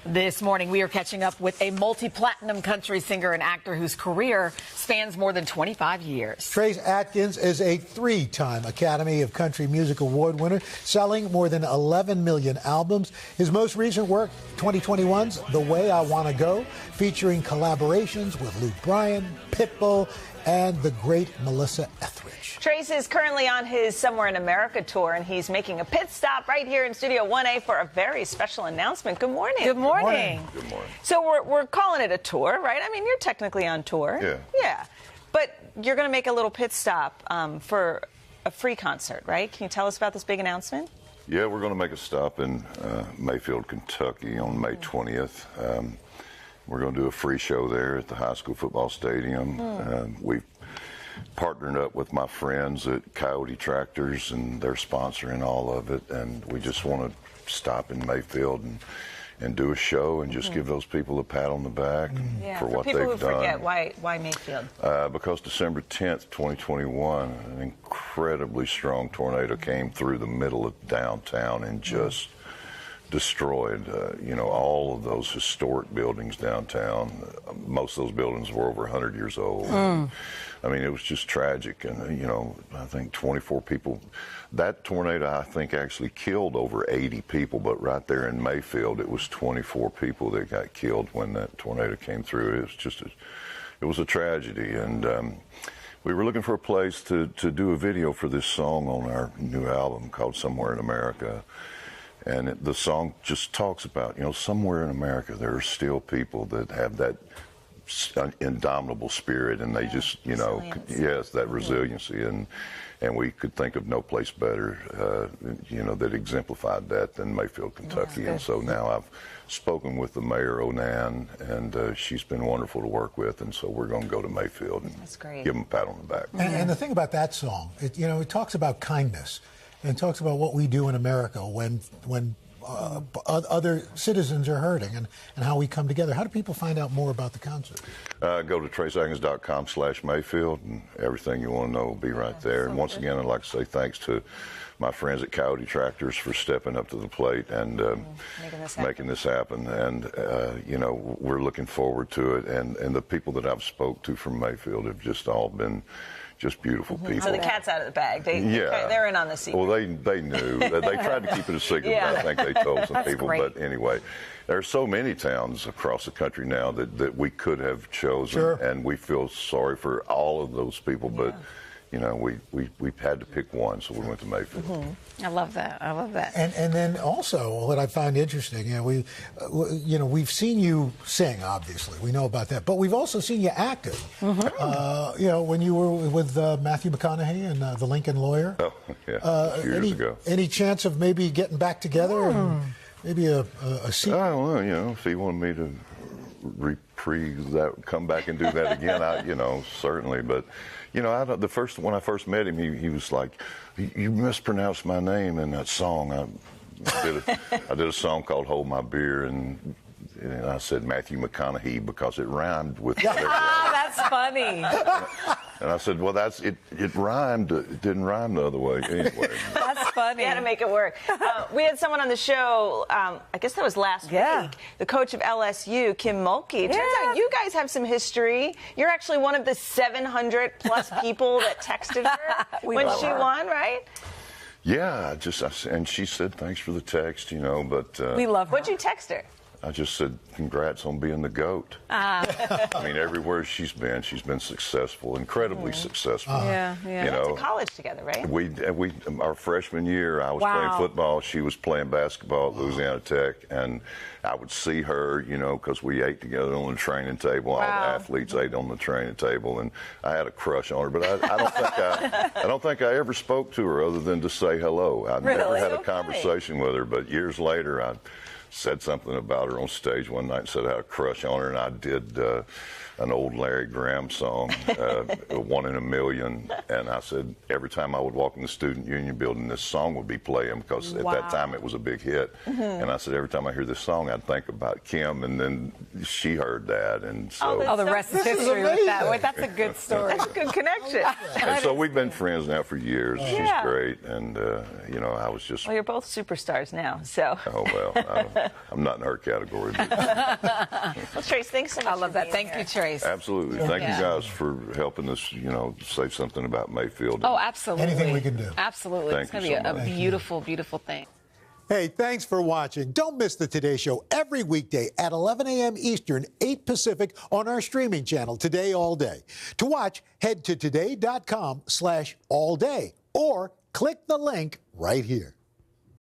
This morning, we are catching up with a multi-platinum country singer and actor whose career spans more than 25 years. Trace Adkins is a three-time Academy of Country Music Award winner, selling more than 11 million albums. His most recent work, 2021's The Way I Want to Go, featuring collaborations with Luke Bryan, Pitbull, and the great Melissa Etheridge. Trace is currently on his Somewhere in America tour, and he's making a pit stop right here in Studio 1A for a very special announcement. Good morning. Good morning. Good morning. So we're calling it a tour, right? I mean, you're technically on tour. Yeah. Yeah. But you're going to make a little pit stop for a free concert, right? Can you tell us about this big announcement? Yeah, we're going to make a stop in Mayfield, Kentucky on May 20th. We're going to do a free show there at the high school football stadium. We've partnered up with my friends at Coyote Tractors, and they're sponsoring all of it. And we just want to stop in Mayfield and do a show and just give those people a pat on the back for what they've done. For people who forget, why Mayfield? Because December 10th, 2021, an incredibly strong tornado came through the middle of downtown and just destroyed, all of those historic buildings downtown. Most of those buildings were over 100 years old. I mean, it was just tragic. And, I think 24 people. That tornado, I think, actually killed over 80 people. But right there in Mayfield, it was 24 people that got killed when that tornado came through. It was just it was a tragedy. And we were looking for a place to do a video for this song on our new album called Somewhere in America. And the song just talks about, somewhere in America, there are still people that have that indomitable spirit, and they just, yes, that resiliency. And we could think of no place better, that exemplified that than Mayfield, Kentucky. And so now I've spoken with the mayor, Onan, and she's been wonderful to work with. And so we're going to go to Mayfield and give them a pat on the back. And the thing about that song, it talks about kindness. And talks about what we do in America when other citizens are hurting and how we come together. How do people find out more about the concert? Go to traceadkins.com/Mayfield, and everything you want to know will be right there. And once again, I'd like to say thanks to my friends at Coyote Tractors for stepping up to the plate and making this happen. And, we're looking forward to it. And the people that I've spoke to from Mayfield have just all been just beautiful people. So the cat's out of the bag. They're in on the secret. Well, they knew. They tried to keep it a secret, but I think they told some people. Great. But anyway, there are so many towns across the country now that we could have chosen, and we feel sorry for all of those people. But we had to pick one, so we went to Mayfield. I love that. I love that. And then also what I find interesting, we've seen you sing, obviously, we know about that, but we've also seen you acting. When you were with Matthew McConaughey and The Lincoln Lawyer. Oh, yeah, a few years ago. Any chance of maybe getting back together and maybe a scene? I don't know. If he wanted me to reprise that, come back and do that again, certainly. But when I first met him, he was like, "You mispronounced my name in that song." I did a song called "Hold My Beer," and I said Matthew McConaughey because it rhymed with. That's funny. And I said, well, it rhymed. It didn't rhyme the other way. Anyway. That's funny. You had to make it work. We had someone on the show, I guess that was last week, the coach of LSU, Kim Mulkey. Turns out you guys have some history. You're actually one of the 700-plus people that texted her when she won, right? Yeah, and she said, thanks for the text, but... we love her. What'd you text her? I just said, congrats on being the GOAT. I mean, everywhere she's been successful, incredibly successful. Yeah. We went to college together, right? Our freshman year, I was playing football. She was playing basketball at Louisiana Tech. And I would see her, because we ate together on the training table. All the athletes ate on the training table. And I had a crush on her. But I don't think I ever spoke to her other than to say hello. I never had a conversation with her. But years later, I said something about her on stage one night and said I had a crush on her, and I did an old Larry Graham song, One in a Million, and I said every time I would walk in the Student Union building, this song would be playing because at that time it was a big hit. And I said every time I hear this song, I'd think about Kim, and then she heard that, and so... the rest is history with that. Wait, that's a good story. That's a good connection. And so we've been friends now for years. She's great, and, I was just... Well, you're both superstars now, so... Oh, well, I'm not in her category. But Well, Trace, thanks so much. I love that. Thank you, Trace. absolutely. Thank you guys for helping us, say something about Mayfield. Oh, absolutely. Anything we can do. Absolutely. Thank It's going you to be so a much. beautiful, beautiful thing. Hey, thanks for watching. Don't miss the Today Show every weekday at 11 a.m. Eastern, 8 Pacific on our streaming channel, Today All Day. To watch, head to today.com/allday or click the link right here.